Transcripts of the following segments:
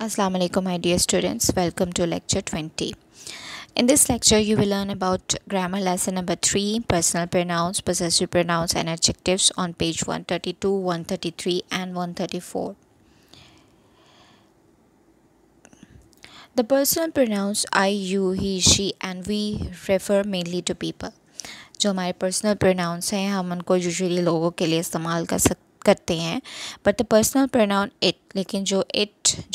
Assalamu alaikum, my dear students. Welcome to lecture 20. In this lecture, you will learn about grammar lesson number 3, personal pronouns, possessive pronouns, and adjectives on page 132, 133, and 134. The personal pronouns I, you, he, she, and we refer mainly to people. जो हमारे personal pronouns हैं हम उनको usually लोगों के लिए इस्तेमाल करते हैं but the personal pronoun it, लेकिन जो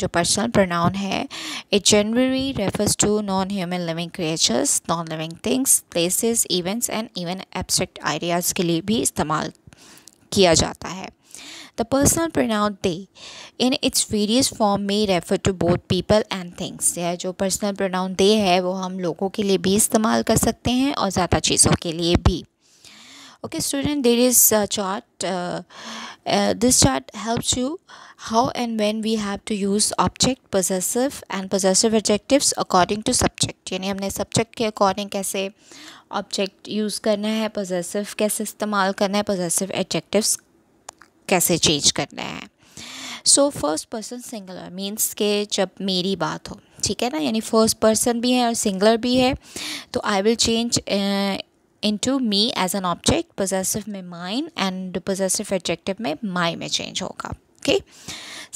पर्सनल प्रोनाउन है it generally refers to non human living creatures, non living things, places, events and even abstract ideas के लिए भी इस्तेमाल किया जाता है. The personal pronoun they in its various form may refer to both people and things. या जो personal pronoun they है वो हम लोगों के लिए भी इस्तेमाल कर सकते हैं और ज़्यादा चीज़ों के लिए भी. Okay student, there is a chart. This chart helps you how and when we have to use object, possessive and possessive adjectives according to subject. यानी हमने subject के according कैसे object use करना है, possessive कैसे इस्तेमाल करना है, possessive adjectives कैसे चेंज करना है. So first person singular means के जब मेरी बात हो, ठीक है ना, यानी फर्स्ट पर्सन भी है और सिंगुलर भी है, तो I will change into me as an object, possessive में माइन एंड पोजेसिव एडजेक्टिव में माई में चेंज होगा. Okay.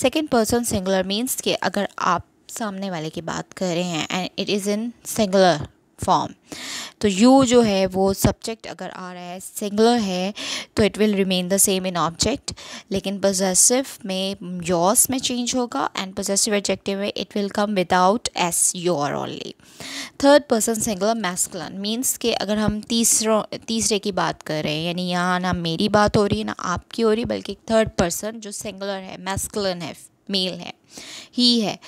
Second person singular means कि अगर आप सामने वाले की बात कर रहे हैं and it is in singular form, तो यू जो है वो सब्जेक्ट अगर आ रहा है सिंगुलर है तो it will remain the same in object, लेकिन पोजेसिव में योर्स में चेंज होगा एंड पोजेसिव एडजेक्टिव में it will come without S, your only. Third person singular masculine means कि अगर हम तीसरे की बात कर रहे हैं, यानी यहाँ ना मेरी बात हो रही है ना आपकी हो रही, बल्कि थर्ड पर्सन जो सिंगुलर है, मैस्कुलिन है, मेल है, ही है,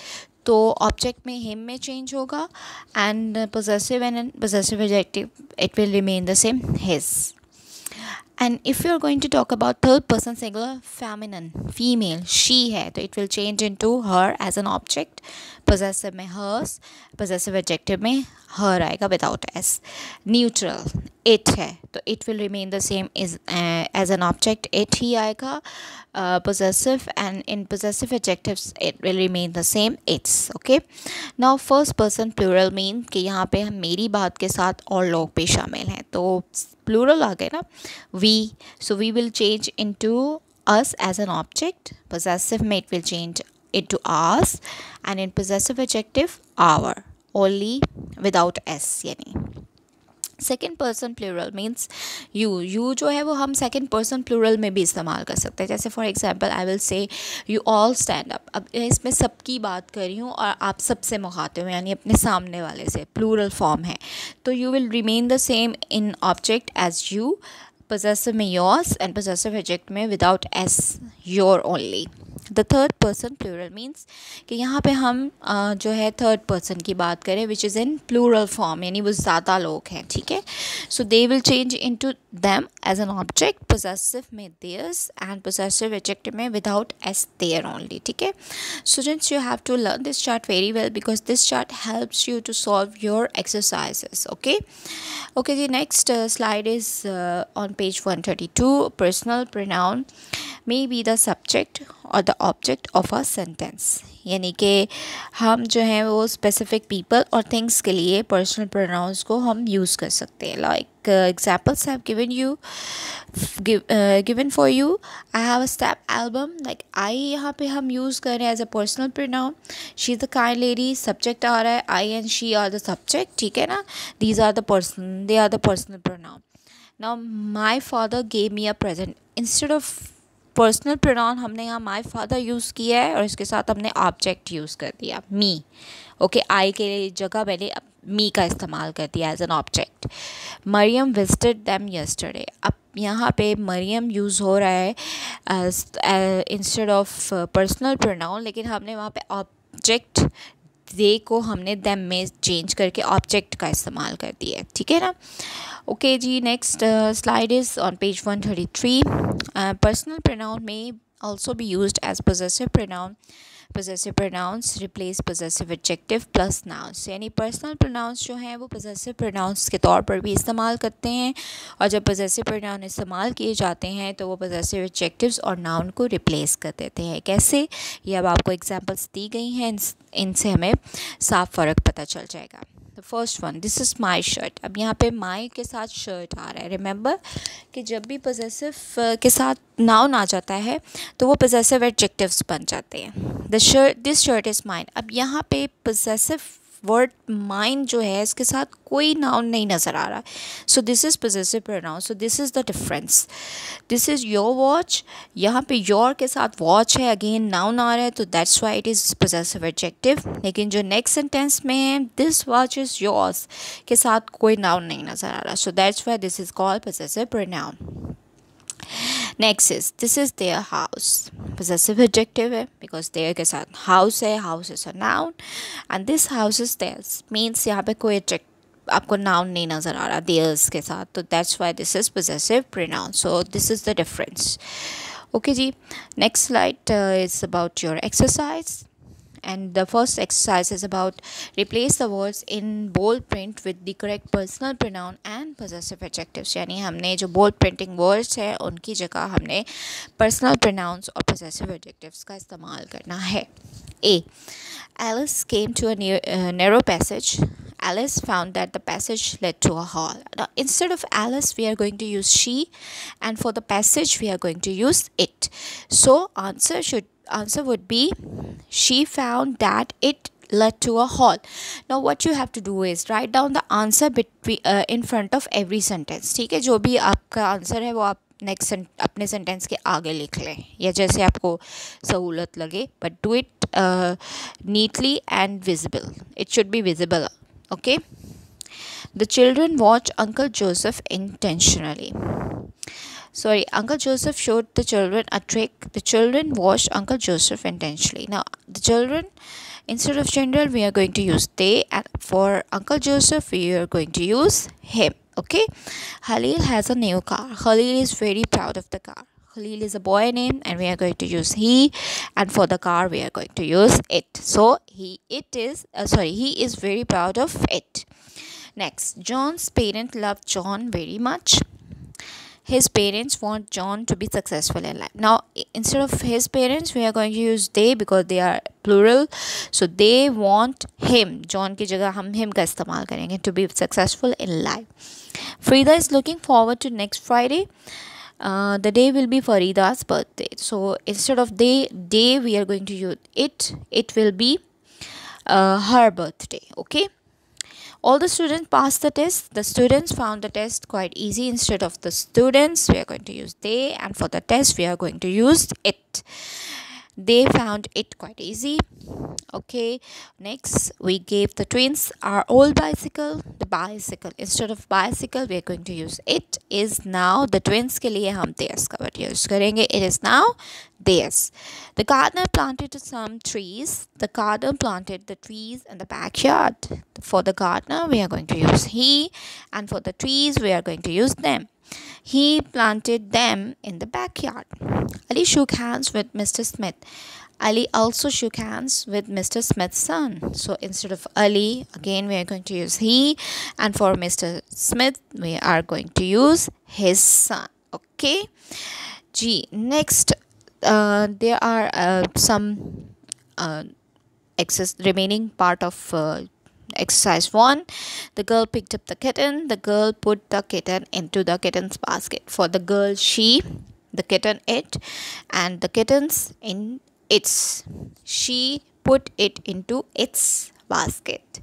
तो ऑब्जेक्ट में हिम में चेंज होगा and possessive and possessive adjective it will remain the same, his. And if you are going to talk about third person singular feminine, female, she है, तो it will change into her as an object, possessive में hers, possessive adjective में her आएगा without S. Neutral it है तो it will remain the same as an object, it ही आएगा possessive, and in possessive adjectives it will remain the same, its. Okay. now first person plural mean कि यहाँ पे हम मेरी बात के साथ और लोग भी शामिल हैं, तो plural आ गए ना, we, so we will change into us as an object, possessive में it will change into ours, and in possessive adjective our only without s. यानी second person plural means you जो है वो हम सेकेंड पर्सन प्लूरल में भी इस्तेमाल कर सकते हैं. जैसे for example I will say you all stand up. अब इसमें सबकी बात कर रही हूँ और आप सबसे मुखातिब हो, यानी अपने सामने वाले से, प्लूरल फॉर्म है, तो you will remain the same in object as you, possessive में योर्स एंड पोजेसिव एडजेक्ट में without S, your only. The third person plural means कि यहाँ पे हम जो है थर्ड पर्सन की बात करें which is in plural form, यानी वो ज़्यादा लोग हैं, ठीक है. So they will change into them as an object, possessive में देयर्स एंड पोजेसिव एडजेक्टिव में विदाउट एस, देयर ओनली, ठीक है. Students you have to learn this chart very well because this chart helps you to solve your exercises. Okay. Okay जी, next slide is on page 132. Personal pronoun may be the subject or the object of a sentence. यानी कि हम जो हैं वो specific people और things के लिए पर्सनल प्रोनाउंस को हम यूज़ कर सकते हैं. Like examples have given for you. I have a stamp album, like I यहाँ पे हम यूज़ कर रहे हैं as a personal pronoun. She is the kind lady, subject आ रहा है, I and she are the subject, ठीक है ना. These are the person, they are the personal pronoun. Now my father gave me a present. Instead of personal pronoun हमने यहाँ my father use किया है और इसके साथ हमने ऑब्जेक्ट यूज़ कर दिया, मी. ओके, आई के जगह मैंने मी का इस्तेमाल कर दिया as an object. Mariam visited them yesterday. अब यहाँ पे मरियम यूज़ हो रहा है इंस्टेड ऑफ पर्सनल प्रोनाउन, लेकिन हमने वहाँ पे ऑब्जेक्ट दे को हमने देम में चेंज करके ऑब्जेक्ट का इस्तेमाल कर दिया है, ठीक है ना. ओके जी, next slide is on page 133. Personal pronoun में also be used as possessive pronoun. possessive pronouns replace possessive adjective plus nouns, यानी personal pronouns जो हैं वो possessive pronouns के तौर पर भी इस्तेमाल करते हैं, और जब possessive pronoun इस्तेमाल किए जाते हैं तो वो possessive adjectives और noun को replace कर देते हैं. कैसे, ये अब आपको examples दी गई हैं, इनसे हमें साफ फ़र्क पता चल जाएगा. The first one, this is my shirt. अब यहाँ पे माई के साथ शर्ट आ रहा है. रिमेंबर कि जब भी पोजेसिव के साथ नाउन आ जाता है तो वो पोजेसिव एडजेक्टिव्स बन जाते हैं. This shirt is mine. अब यहाँ पे पोजेसिव वर्ड माइन जो है इसके साथ कोई नाउन नहीं नज़र आ रहा. सो this is possessive pronoun. So this is the difference. This is your watch. यहाँ पे योर के साथ वॉच है, अगेन नाउन आ रहा है, तो that's why it is possessive adjective. लेकिन जो नेक्स्ट सेंटेंस में है, दिस वॉच इज़ योर्स के साथ कोई नाउन नहीं नज़र आ रहा. So that's why this is called possessive pronoun. Next is this is their house. Possessive adjective है बिकॉज देयर के साथ हाउस है. House is a noun and this house is theirs. Means यहाँ पे कोई आपको नाउन नहीं नज़र आ रहा देयर्स के साथ, तो that's why this is possessive pronoun. So this is the difference. Okay जी, next slide is about your exercise. And the first exercise is about replace the words in bold print with the correct personal pronoun and possessive adjectives. यानी हमने जो bold printing words है उनकी जगह हमने personal pronouns और possessive adjectives का इस्तेमाल करना है. A. Alice came to a narrow passage. Alice found that the passage led to a hall. Now, instead of Alice, we are going to use she, and for the passage, we are going to use it. So, answer would be she found that it led to a hall. Now what you have to do is write down the answer in front of every sentence. ठीक है, जो भी आपका answer है वो आप next अपने sentence के आगे लिख लें या जैसे आपको सहूलत लगे, but do it neatly and visible. It should be visible. Okay. The children watch Uncle Joseph intentionally. Sorry, Uncle Joseph showed the children a trick. The children watched Uncle Joseph intentionally. Now, the children, instead of gender, we are going to use they, and for Uncle Joseph, we are going to use him. Okay. Khalil has a new car. Khalil is very proud of the car. Khalil is a boy name, and we are going to use he, and for the car, we are going to use it. So he is very proud of it. Next, John's parents love John very much. His parents want John to be successful in life. Now, instead of his parents, we are going to use they because they are plural. So, they want him. John की जगह हम him का इस्तेमाल करेंगे to be successful in life. Frida is looking forward to next Friday. The day will be Farida's birthday. So, instead of day, we are going to use it. It will be her birthday. Okay. All the students passed the test. The students found the test quite easy. Instead of the students, we are going to use they, and for the test, we are going to use it. They found it quite easy. Okay. Next, we gave the twins our old bicycle. The bicycle. Instead of bicycle, we are going to use it. Is now the twins के लिए हम theirs का word use करेंगे. It is now theirs. The gardener planted some trees. The gardener planted the trees in the backyard. For the gardener, we are going to use he, and for the trees, we are going to use them. He planted them in the backyard. Ali shook hands with Mr. Smith. Ali also shook hands with Mr. Smith's son. So instead of Ali, again we are going to use he, and for Mr. Smith, we are going to use his son. Okay. G. Next, there are some remaining part of exercise 1. The girl picked up the kitten. The girl put the kitten into the kitten's basket. For the girl, she, the kitten, it, and the kittens in its. She put it into its basket.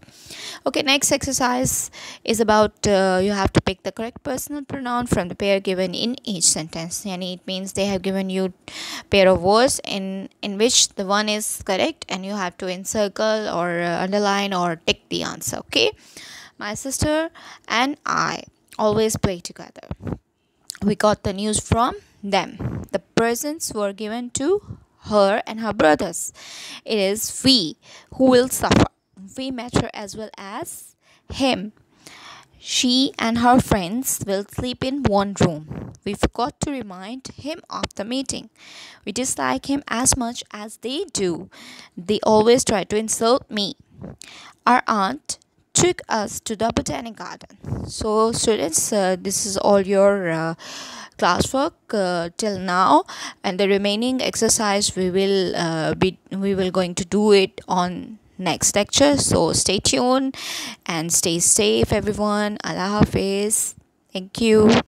Okay, next exercise is about you have to pick the correct personal pronoun from the pair given in each sentence. Yani it means they have given you pair of words in which the one is correct and you have to encircle or underline or tick the answer. Okay. My sister and I always play together. We got the news from them. The presents were given to her and her brothers. It is we who will suffer. We met her as well as him. She and her friends will sleep in one room. We forgot to remind him of the meeting. We dislike him as much as they do. They always try to insult me. Our aunt took us to the botanic garden. So, students, this is all your classwork till now, and the remaining exercise we will going to do it on next lecture. So stay tuned and stay safe, everyone. Allah Hafiz. Thank you.